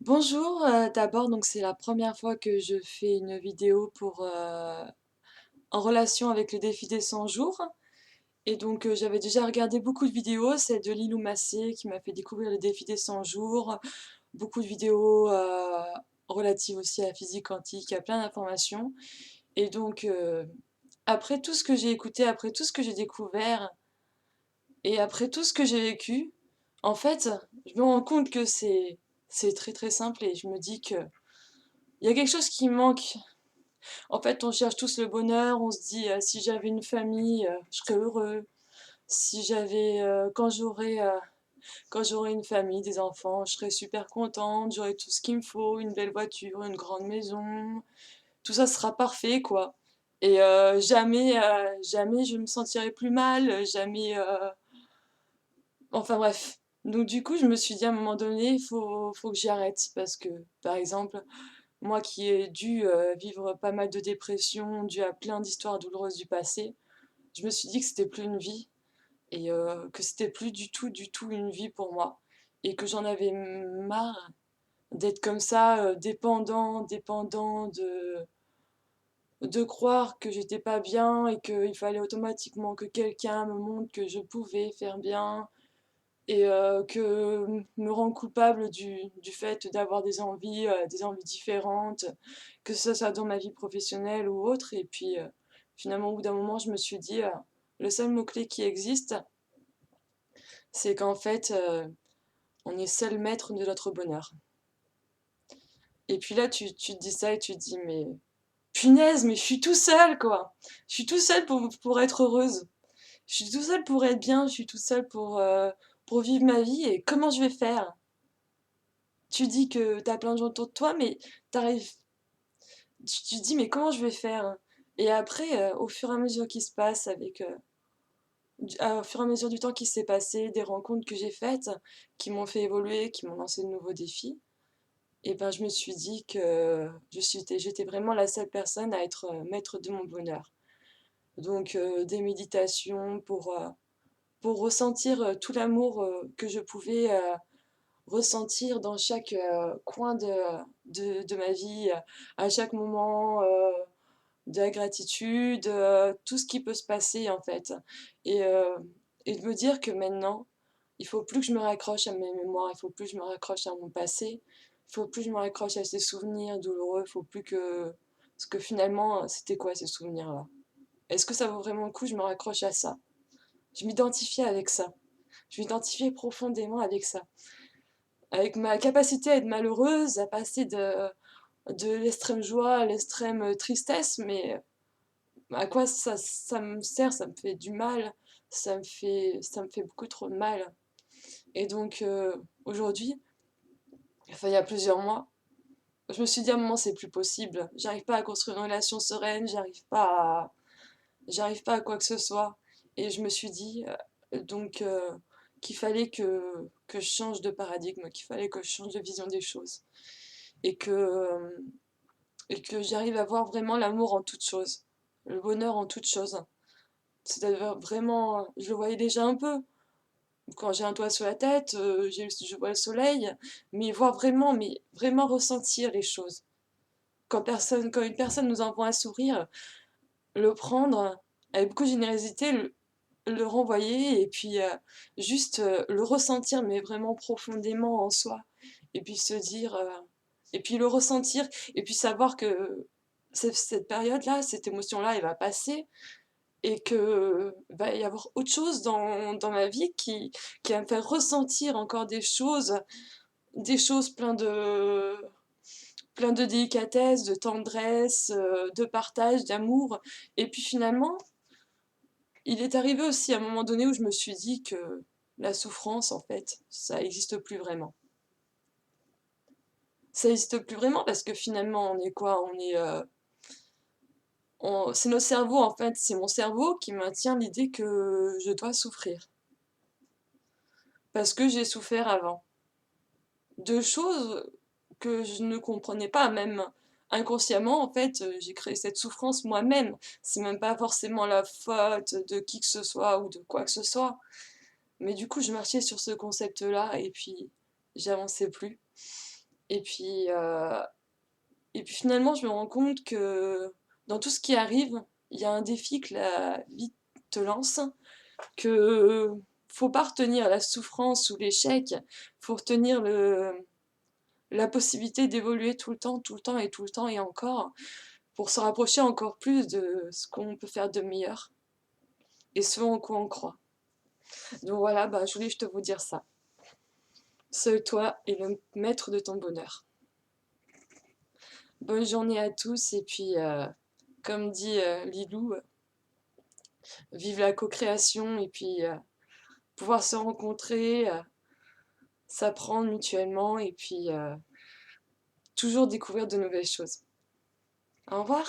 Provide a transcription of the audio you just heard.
Bonjour, d'abord donc c'est la première fois que je fais une vidéo en relation avec le défi des 100 jours et donc j'avais déjà regardé beaucoup de vidéos, celle de Lilou Massé qui m'a fait découvrir le défi des 100 jours, beaucoup de vidéos, relatives aussi à la physique quantique, à plein d'informations et donc après tout ce que j'ai écouté, après tout ce que j'ai découvert et après tout ce que j'ai vécu, en fait, je me rends compte que c'est très, très simple et je me dis que il y a quelque chose qui manque. En fait, on cherche tous le bonheur, on se dit si j'avais une famille, je serais heureux. Si j'avais, quand j'aurai une famille, des enfants, je serais super contente, j'aurai tout ce qu'il me faut, une belle voiture, une grande maison, tout ça sera parfait, quoi. Et jamais je me sentirai plus mal, jamais. Enfin bref. Donc du coup, je me suis dit à un moment donné, faut que j'y arrête parce que, par exemple, moi qui ai dû vivre pas mal de dépression dû à plein d'histoires douloureuses du passé, je me suis dit que c'était plus une vie et que c'était plus du tout une vie pour moi et que j'en avais marre d'être comme ça, dépendant de croire que j'étais pas bien et qu'il fallait automatiquement que quelqu'un me montre que je pouvais faire bien et que me rendre coupable du fait d'avoir des envies différentes, que ce soit dans ma vie professionnelle ou autre. Et puis finalement, au bout d'un moment, je me suis dit, le seul mot-clé qui existe, c'est qu'en fait, on est seul maître de notre bonheur. Et puis là, tu te dis ça et tu te dis, mais punaise, mais je suis tout seul, quoi. Je suis tout seul pour être heureuse. Je suis tout seul pour être bien, je suis tout seul pour vivre ma vie. Et comment je vais faire? Tu dis que t'as plein de gens autour de toi, mais t'arrives, tu te dis, mais comment je vais faire? Et après, au fur et à mesure qui se passe, au fur et à mesure du temps qui s'est passé, des rencontres que j'ai faites, qui m'ont fait évoluer, qui m'ont lancé de nouveaux défis, et ben je me suis dit que j'étais vraiment la seule personne à être maître de mon bonheur. Donc des méditations pour ressentir tout l'amour que je pouvais ressentir dans chaque coin de ma vie, à chaque moment, de la gratitude, tout ce qui peut se passer en fait. Et, euh, et de me dire que maintenant, il faut plus que je me raccroche à mes mémoires, il faut plus que je me raccroche à mon passé, il faut plus que je me raccroche à ces souvenirs douloureux, il faut plus que... Parce que finalement, c'était quoi ces souvenirs-là? Est-ce que ça vaut vraiment le coup que je me raccroche à ça? Je m'identifiais avec ça. Je m'identifiais profondément avec ça. Avec ma capacité à être malheureuse, à passer de l'extrême joie à l'extrême tristesse, mais à quoi ça me sert? Ça me fait du mal, ça me fait beaucoup trop de mal. Et donc aujourd'hui, enfin il y a plusieurs mois, je me suis dit à un moment c'est plus possible, j'arrive pas à construire une relation sereine, j'arrive pas à quoi que ce soit. Et je me suis dit donc qu'il fallait que je change de paradigme, qu'il fallait que je change de vision des choses et et que j'arrive à voir vraiment l'amour en toute chose, le bonheur en toute chose. C'est-à-dire vraiment, je le voyais déjà un peu. Quand j'ai un toit sur la tête, je vois le soleil, mais vraiment ressentir les choses. Quand une personne nous envoie un sourire, le prendre avec beaucoup de générosité, le renvoyer et puis juste le ressentir, mais vraiment profondément en soi. Et puis se dire, et puis le ressentir, et puis savoir que cette période-là, cette émotion-là, elle va passer et que va y avoir autre chose dans ma vie qui va me faire ressentir encore des choses plein de délicatesse, de tendresse, de partage, d'amour. Et puis finalement, il est arrivé aussi à un moment donné où je me suis dit que la souffrance, en fait, ça n'existe plus vraiment. Ça n'existe plus vraiment parce que finalement, on est quoi? C'est notre cerveau, en fait, c'est mon cerveau qui maintient l'idée que je dois souffrir. Parce que j'ai souffert avant. De choses que je ne comprenais pas, même inconsciemment, en fait, j'ai créé cette souffrance moi-même. C'est même pas forcément la faute de qui que ce soit ou de quoi que ce soit. Mais du coup, je marchais sur ce concept-là et puis j'avançais plus. Et puis, finalement, je me rends compte que dans tout ce qui arrive, il y a un défi que la vie te lance, que faut pas retenir la souffrance ou l'échec, faut retenir la possibilité d'évoluer tout le temps, tout le temps et tout le temps et encore, pour se rapprocher encore plus de ce qu'on peut faire de meilleur et ce en quoi on croit. Donc voilà, bah, je voulais juste vous dire ça. Seul toi est le maître de ton bonheur. Bonne journée à tous et puis, comme dit Lilou, vive la co-création et puis pouvoir se rencontrer, s'apprendre mutuellement et puis toujours découvrir de nouvelles choses. Au revoir!